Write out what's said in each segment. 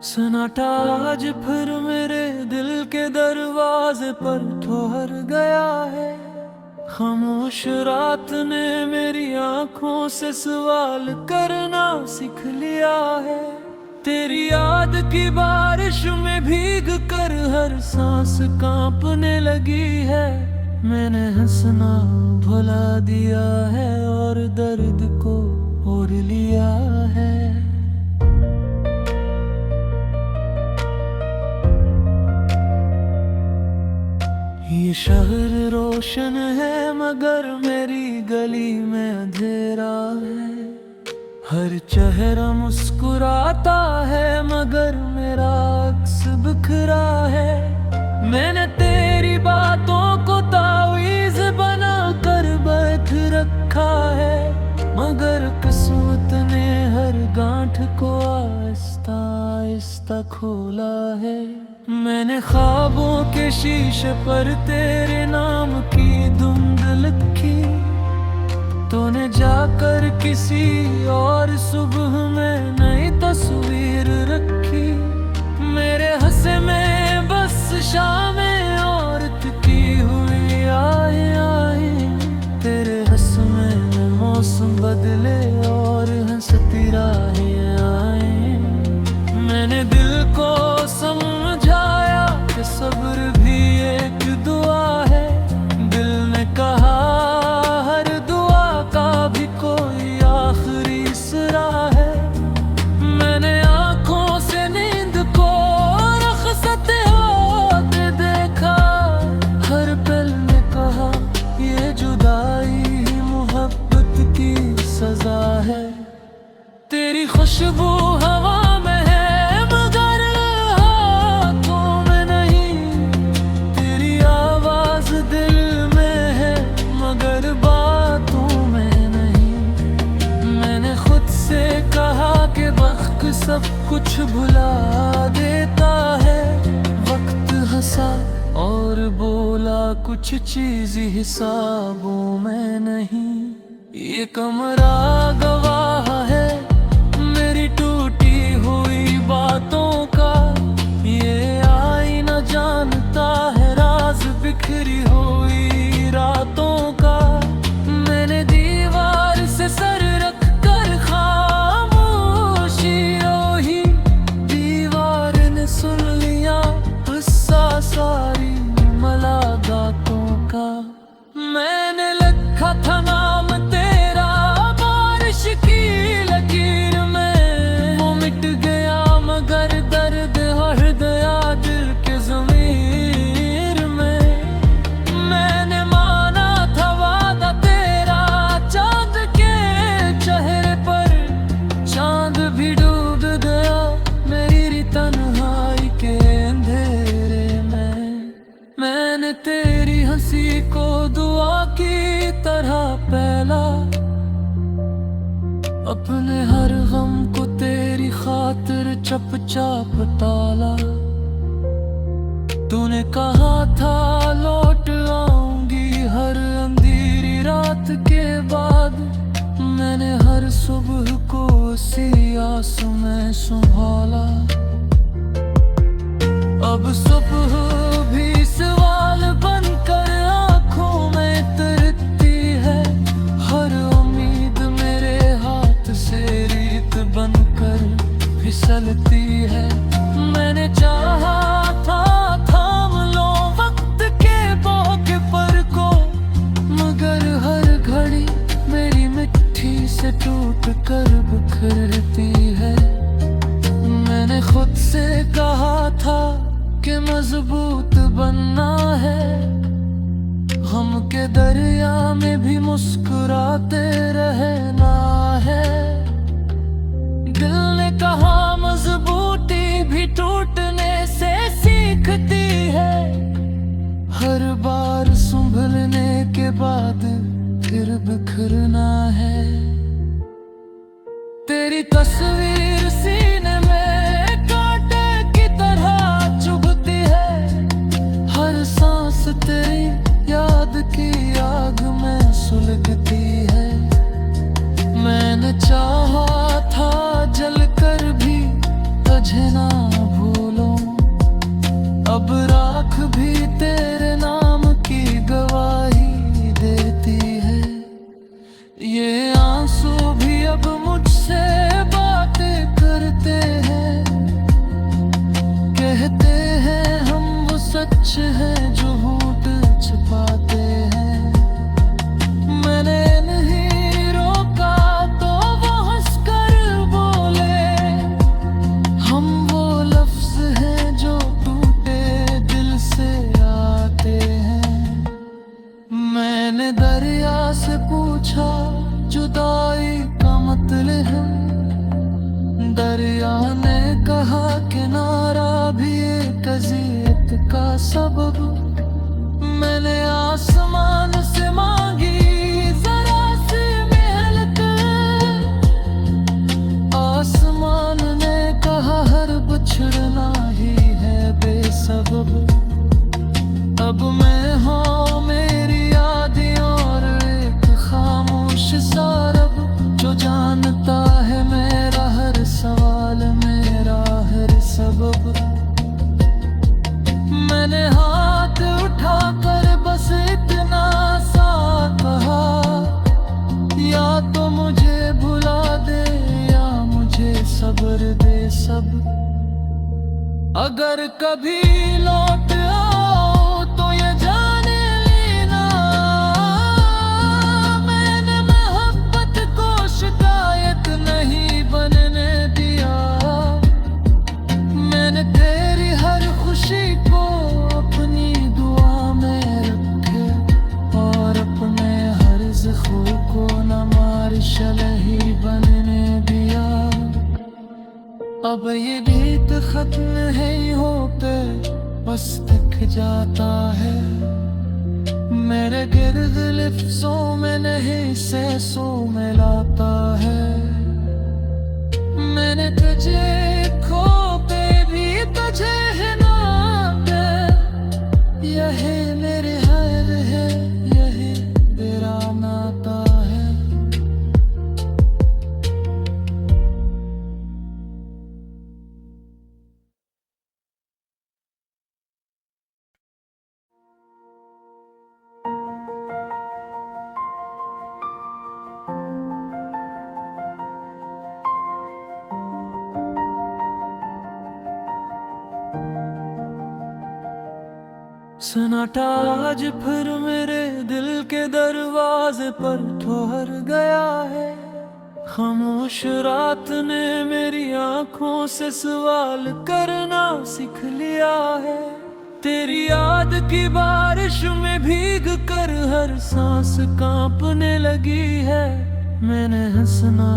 सन्नाटा आज फिर मेरे दिल के दरवाजे पर ठोहर गया है। खामोश रात ने मेरी आंखों से सवाल करना सीख लिया है। तेरी याद की बारिश में भीग कर हर सांस कांपने लगी है। मैंने हंसना भुला दिया है और दर्द को ओढ़ लिया है। ये शहर रोशन है मगर मेरी गली में अंधेरा है। हर चेहरा मुस्कुराता है मगर मेरा अक्स बिखरा है। मैंने तेरी बातों को तावीज़ बना कर बैठ रखा है, मगर किस्मत ने हर गांठ को आहिस्ता आहिस्ता खोला है। मैंने ख्वाबों के शीशे पर तेरे नाम की धुंध लिखी, तूने जाकर किसी और सुबह में नई तस्वीर रखी। मेरे हंसे में बस शामें औरत की हुई आए आए। तेरे हंसने में मौसम बदले और हंसती राहें आए। मैंने दिल को समझाया कि सब्र भी एक दुआ है। दिल ने कहा हर दुआ का भी कोई आखिरी सिरा है। मैंने आंखों से नींद को रखसत होते देखा। हर पल ने कहा ये जुदाई मोहब्बत की सजा है। तेरी खुशबू हवा में है मगर हाथों में नहीं। तेरी आवाज दिल में है मगर बातों में नहीं। मैंने खुद से कहा कि वक्त सब कुछ भुला देता है। वक्त हंसा और बोला कुछ चीज हिसाबों में नहीं। ये कमरा गवाह है मेरी टूटी हुई बातों का। ये आईना जानता है राज बिखरी हुई रातों का। मैंने दीवार से सर रख कर खामोशी ओही। दीवार ने सुन लिया गुस्सा सारी मुलाकातों का। मैंने लिखा था नाम तेरा बारिश की लकीर में। वो मिट गया मगर दर्द हर गया दिल के ज़मीर में। मैंने माना था वादा तेरा चांद के चेहरे पर। चांद भी डूब गया मेरी तन्हाई के अंधेरे में। मैंने तेरी हंसी को दुआ की तरह पहला। अपने हर गम को तेरी खातिर चुपचाप टाला। तूने कहा था लौट आऊंगी हर अंधेरी रात के बाद। मैंने हर सुबह को उसी आस में संभाला। अब सुबह भी सवाल बनकर आंखों में तरती है। हर उम्मीद मेरे हाथ से रीत बनकर फिसलती है। मैंने चाहा था थाम लो वक्त के मौके पर को, मगर हर घड़ी मेरी मिट्टी से टूट कर बिखरती है। मैंने खुद से कहा था कि मजबूत बनना है। गम के दरिया में भी मुस्कुराते रहना है। दिल ने कहा मजबूती भी टूटने से सीखती है। हर बार संभलने के बाद फिर बिखरना है। तेरी तस्वीर सीने में कांटे की तरह चुभती है। हर सांस तेरी याद की आग में सुलगती है। मैंने चाहा था जल कर भी तुझे कुछ है जो होंठ छुपाते हैं। मैंने नहीं रोका तो वो हंसकर बोले, हम वो लफ्ज हैं जो टूटे दिल से आते हैं। मैंने दरिया से पूछा जुदाई का मतलब है। दरिया ने कहा किनारा भी एक अज़ियत का सबब। मैंने आसमान से मांगी जरा सी मेहनत। आसमान ने कहा हर बिछड़ना ही है बेसबब। अब मैं हूँ मेरी यादें और एक खामोश सा रब, जो जानता है मेरा हर सवाल, मेरा हर सबब। मैंने हाथ उठाकर बस इतना सा कहा, या तो मुझे भुला दे या मुझे सब्र दे सब। अगर कभी लौट आओ तो ये जाने लेना, मैंने मोहब्बत को शिकायत नहीं बनने दिया। मैंने तेरी हर खुशी को अपनी दुआ में रखे, और अपने हर ज़ख्म को न मार शलही बनने दिया। अब ये गीत खत्म है होते बस दिख जाता है। मेरे गिर्द लिफ्ज़ों में नहीं सहसों में लाता है। मैंने तुझे खो पे भी तुझे है ना पे, यही मेरे हर है, यही तेरा नाता है। सन्नाटा आज फिर मेरे दिल के दरवाजे पर ठहर गया है। खामोश रात ने मेरी आंखों से सवाल करना सीख लिया है। तेरी याद की बारिश में भीग कर हर सांस कांपने लगी है। मैंने हंसना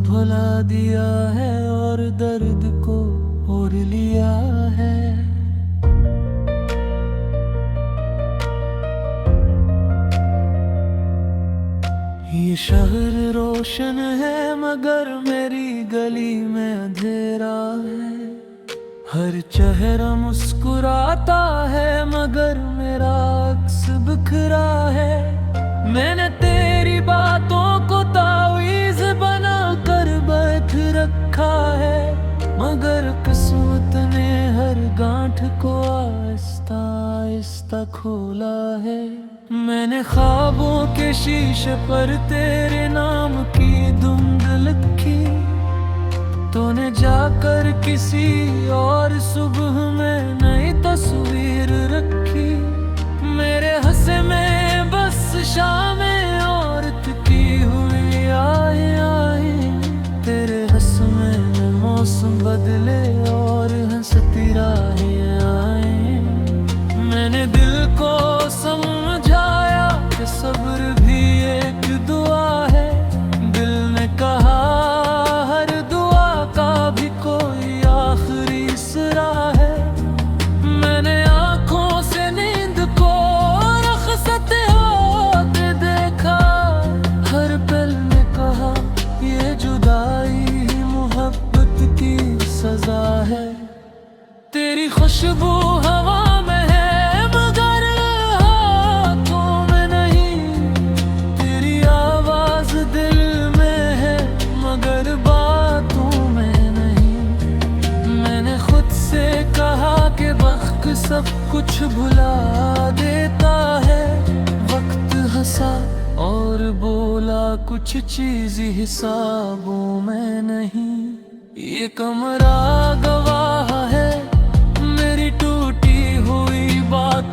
भुला दिया है और दर्द को ओढ़ लिया है। ये शहर रोशन है मगर मेरी गली में अंधेरा है। हर चेहरा मुस्कुराता है मगर मेरा अक्स बिखरा है। मैंने तेरी बातों को तावीज़ बना कर बैठ रखा है, मगर किस्मत ने हर गांठ को आहिस्ता आहिस्ता खोला है। मैंने ख्वाबों के शीशे पर तेरे नाम की धुंध लिखी, तूने जाकर किसी और सुबह में नई तस्वीर रखी। मेरे हंसे में बस शामें और की हुई आए आए। तेरे हंसने में मौसम बदले और हंसती राहें आए। मैंने दिल को समझाया कि सब्र भी एक दुआ है। दिल ने कहा हर दुआ का भी कोई आखिरी सिरा है। मैंने आंखों से नींद को रखसते होते देखा। हर पल में कहा ये जुदाई मोहब्बत की सजा है। तेरी खुशबू हवा में है मगर हाथों में नहीं। तेरी आवाज दिल में है मगर बातों में नहीं। मैंने खुद से कहा कि वक्त सब कुछ भुला देता है। वक्त हंसा और बोला कुछ चीज हिसाबों में नहीं। ये कमरा गवाह है मेरी टूटी हुई बात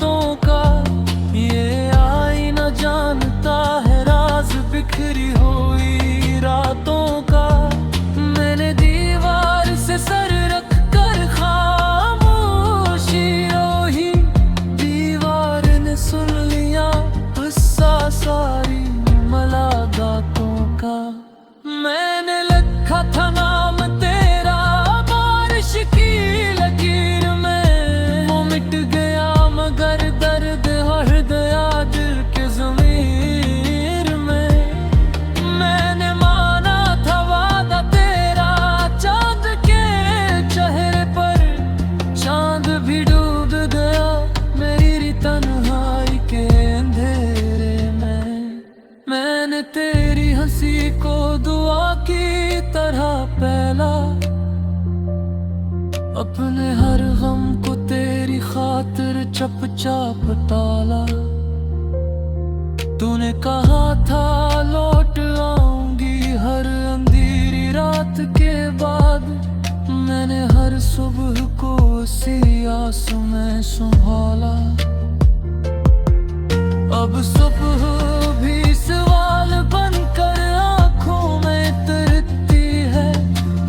अपने हर गम को तेरी खातिर चुपचाप टाला। तूने कहा था लौट आऊंगी हर अंधेरी रात के बाद। मैंने हर सुबह को उसी आस में संभाला। अब सुबह भी सवाल बनकर आंखों में तरती है।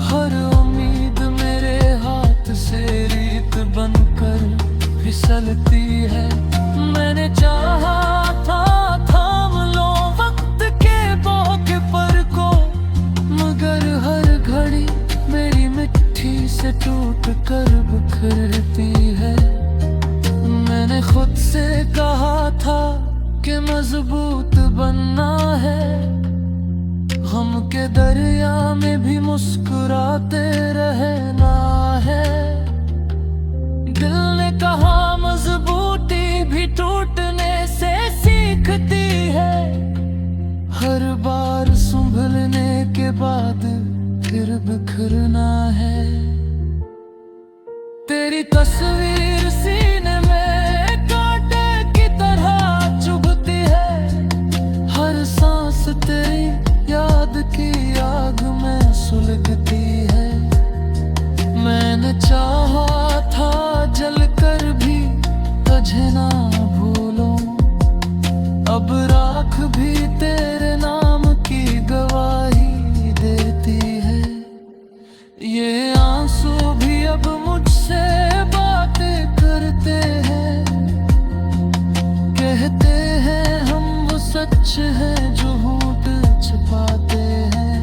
हर उम्मीद मेरे हाथ से रीत बनकर फिसलती है। मैंने चाहा था थाम लो वक्त के मौके पर को, मगर हर घड़ी मेरी मिट्टी से टूट कर बिखरती है। मैंने खुद से कहा था कि मजबूत बनना है, गम के दरिया में भी मुस्कुराते रहना है। दिल ने कहा मजबूती भी टूटने से सीखती है। हर बार संभलने के बाद फिर बिखरना है। तेरी तस्वीर सीने में कांटे की तरह चुभती है। हर सांस तेरी याद की आग में सुलगती है। मैंने चाहा था जलकर भी तुझे ना भूलूं, अब राख भी तेरे नाम की गवाही देती है। ये आंसू भी अब मुझसे बातें करते हैं, कहते हैं हम वो सच हैं जो होंठ छिपाते हैं।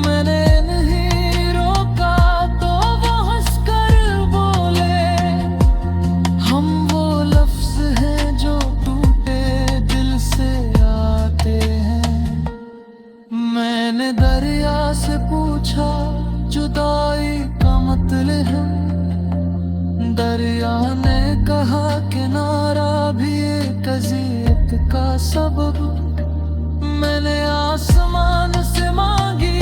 मैंने नहीं रोका तो वो हंसकर बोले, हम वो लफ्ज हैं जो टूटे दिल से आते हैं। मैंने दरिया से पूछा जुदाई का मतलब है। दरिया ने कहा किनारा भी एक अज़ियत का सबब। मैंने आसमान से मांगी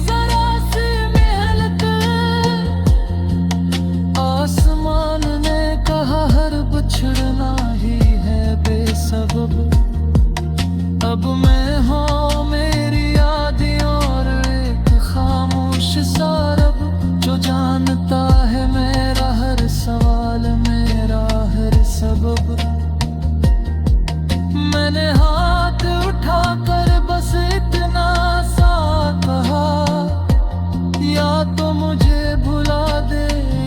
जरा सी मेहनत, आसमान ने कहा हर बिछड़ना ही है बेसबब। अब मैं हूँ मेरी यादें और एक खामोश सा रब, जो जानता है मेरा हर सवाल मेरा हर सबब। मैंने हाथ उठाकर बस इतना सा कहा, या तो मुझे भुला दे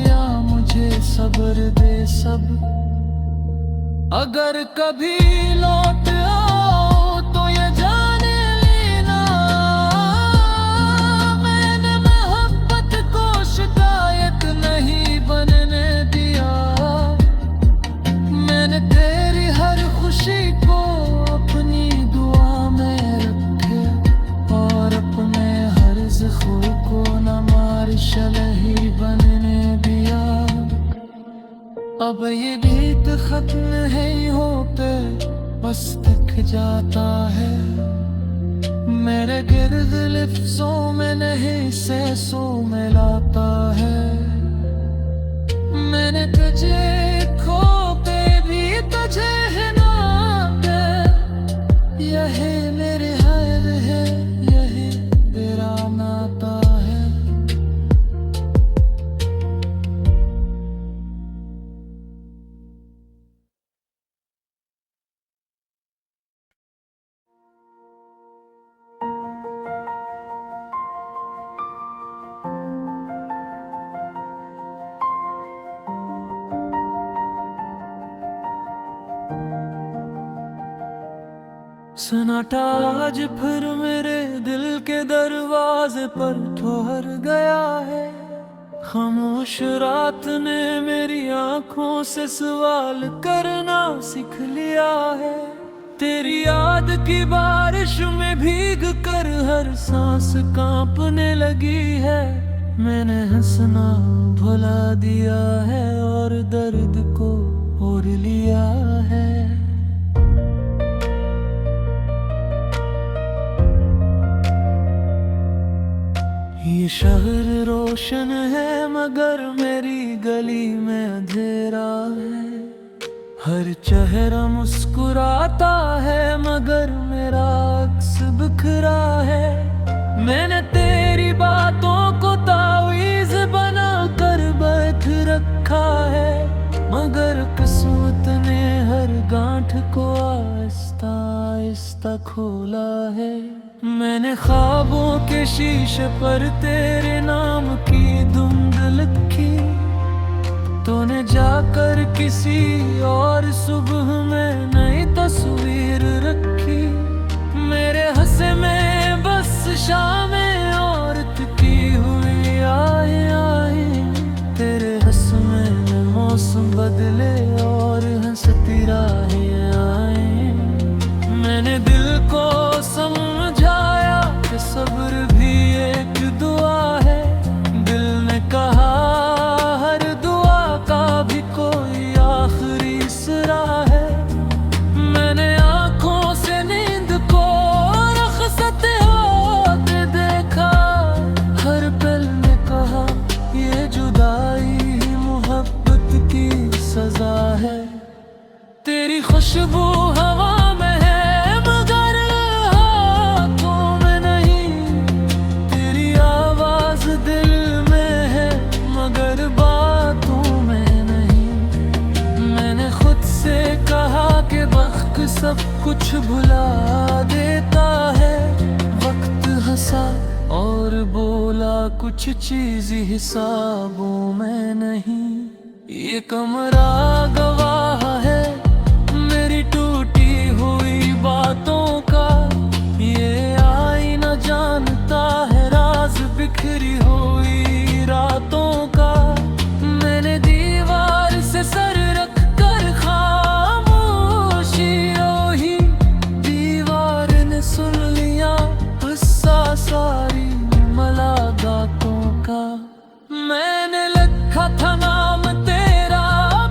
या मुझे सब्र दे सब। अगर कभी लौट आओ तो ये जाने लेना, मैंने मोहब्बत को शिकायत नहीं बनने दिया। मैंने तेरी हर खुशी को अपनी दुआ में रखे, और अपने हर ज़ख्म को न मार शलही बनने दिया। अब ये गीत खत्म है होते बस दिख जाता है। मेरे गिर्द लिफ्ज़ों में नहीं सहसों में लाता है। मैंने तुझे खो पे भी तुझे है नाते, यही मेरे हर है यही तेरा नाता है। सन्नाटा आज फिर मेरे दिल के दरवाजे पर ठोहर गया है। खामोश रात ने मेरी आंखों से सवाल करना सीख लिया है। तेरी याद की बारिश में भीग कर हर सांस कांपने लगी है। मैंने हंसना भुला दिया है और दर्द को ओढ़ लिया है। ये शहर रोशन है मगर मेरी गली में अंधेरा है। हर चेहरा मुस्कुराता है मगर मेरा अक्स बिखरा है। मैंने तेरी बातों को तावीज़ बना कर बैठ रखा है, मगर किस्मत ने हर गांठ को आहिस्ता आहिस्ता खोला है। मैंने ख्वाबों के शीशे पर तेरे नाम की धुंध लिखी, तूने जाकर किसी और सुबह में नई तस्वीर रखी। मेरे हंसे में बस शामें औरत की हुई आए आए, तेरे हंसने में मौसम बदले और हंसती राहें आए। मैंने दिल को समझाया कि सब्र भी एक दुआ है। दिल ने कहा हर दुआ का भी कोई आखिरी सिरा है। मैंने आंखों से नींद को रखसत होते देखा, हर पल ने कहा ये जुदाई मोहब्बत की सजा है। तेरी खुशबू हवा में है मगर हाथों में नहीं, तेरी आवाज दिल में है मगर बातों में नहीं। मैंने खुद से कहा कि वक्त सब कुछ भुला देता है। वक्त हंसा और बोला कुछ चीज हिसाबों में नहीं। ये कमरा गवाह है मेरी टूटी हुई बातों का, ये आईना जानता है राज बिखरी हुई रातों का। मैंने दीवार से सर रख कर खामोशी रोही, दीवार ने सुन लिया गुस्सा सारी मुलाकातों का। मैंने लिखा था नाम तेरा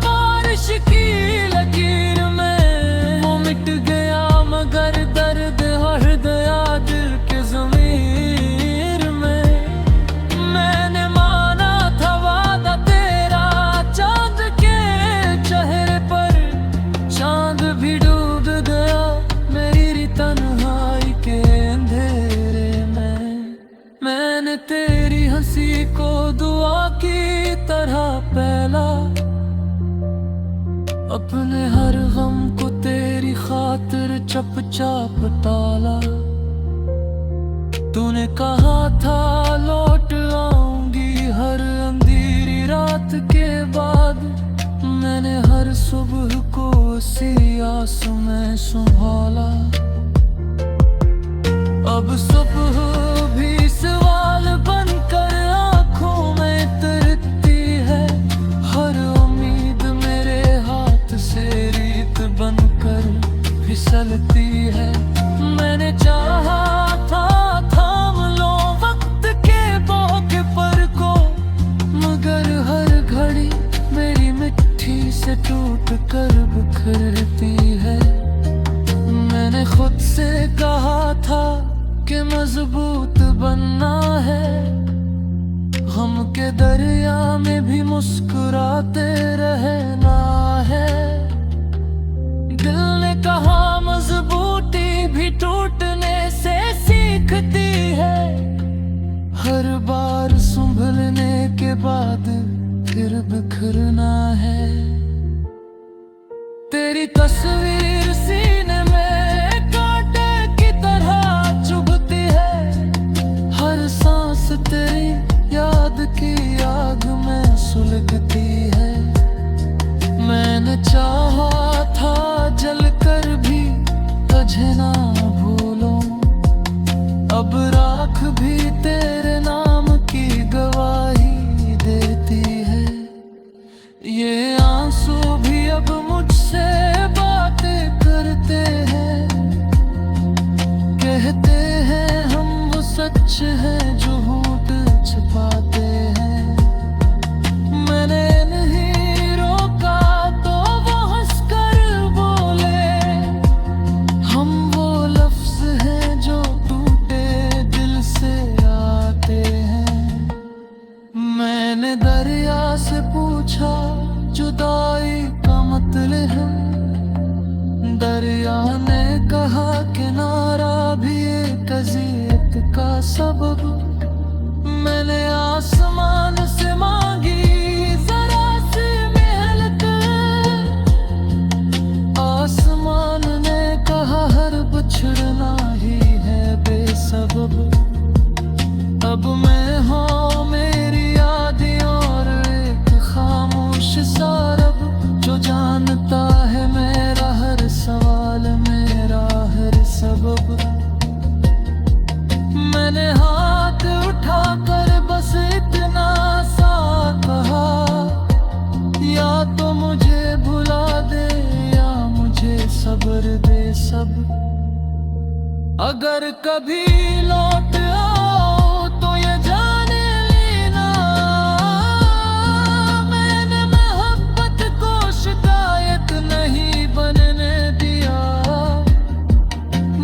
बारिश की लकीर में, वो मिट गया मगर दर्द हर गया दिल के ज़मीर में। मैंने माना था वादा तेरा चांद के चेहरे पर, चांद भी डूब गया मेरी तन्हाई के अंधेरे में। मैंने तेरी हंसी को दुआ की तरह पहला, अपने हर गम को तेरी खातिर चुपचाप टाला। तूने कहा था लौट आऊंगी हर अंधेरी रात के बाद, मैंने हर सुबह को उसी आस में संभाला। अब सुबह भी सवाल बनकर आंखों में तरती है, हर उम्मीद मेरे हाथ से रीत बनकर फिसलती है। मैंने चाहा था थाम लो वक्त के मौके पर को, मगर हर घड़ी मेरी मिट्टी से टूट कर बिखरती है। मैंने खुद से कहा था कि मजबूत बनना है, गम के दरिया में भी मुस्कुराते रहना है। दिल ने कहा मजबूती भी टूटने से सीखती है, हर बार संभलने के बाद फिर बिखरना है। तेरी तस्वीर सीने में कांटे की तरह चुभती है, हर सांस तेरी याद की आग में सुलगती है। मैंने चाहा था जलकर भी तुझे ना भूलूं, अब राख भी तेरे नाम की गवाही देती है। ये आंसू भी अब मुझसे बातें दरिया से पूछा जुदाई का मतलब है। दरिया ने कहा किनारा भी एक अज़ियत का सबब। मैंने आसमान से मांगी जरा सी मेहनत। आसमान ने कहा हर बिछड़ना ही है बेसबब। अब मैं हूँ मेरी यादें और एक खामोश सा रब, जो जानता है मेरा हर सवाल, मेरा हर सबब। मैंने हाथ उठाकर बस इतना सा कहा, या तो मुझे भुला दे या मुझे सब्र दे सब। अगर कभी लौट आओ तो ये जाने लेना, मैंने मोहब्बत को शिकायत नहीं बनने दिया।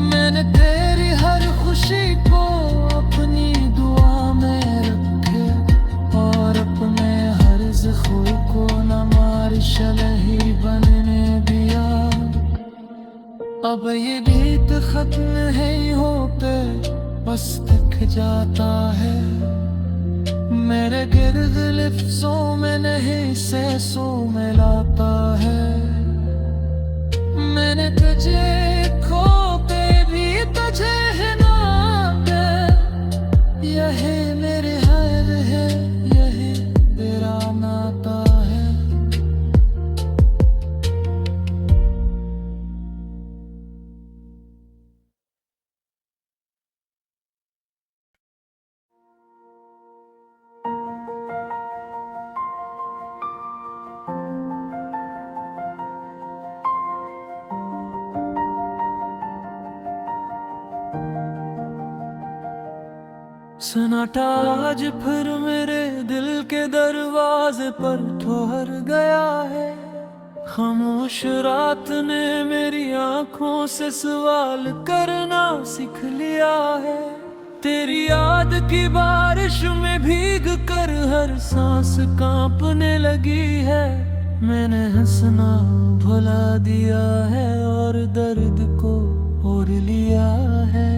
मैंने तेरी हर खुशी को अपनी दुआ में रखे, और अपने हर ज़ख्म को न मार्शल ही बनने दिया। अब ये गीत खत्म है होके बस थक जाता है। मेरे गिर्द लफ्ज़ों में नहीं सहसों में लाता है। मैंने तुझे खो के भी तुझे है ना पे, यही मेरे हर है, यही तेरा नाता है। सन्नाटा आज फिर मेरे दिल के दरवाजे पर ठहर गया है। खामोश रात ने मेरी आंखों से सवाल करना सीख लिया है। तेरी याद की बारिश में भीग कर हर सांस कांपने लगी है। मैंने हंसना भुला दिया है और दर्द को ओढ़ लिया है।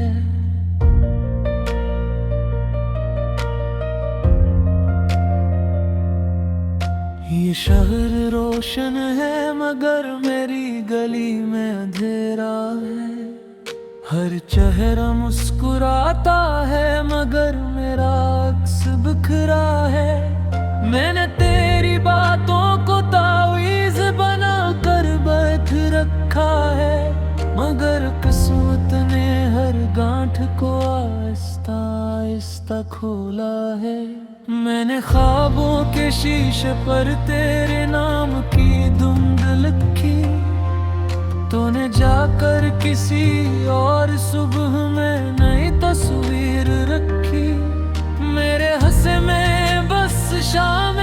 ये शहर रोशन है मगर मेरी गली में अंधेरा है। हर चेहरा मुस्कुराता है मगर मेरा अक्स बिखरा है। मैंने तेरी बातों को तावीज़ बना कर बैठ रखा है, मगर किस्मत ने हर गांठ को आहिस्ता आहिस्ता खोला है। मैंने ख्वाबों के शीशे पर तेरे नाम की धुंध लिखी, तूने जाकर किसी और सुबह में नई तस्वीर रखी। मेरे हंसे में बस शाम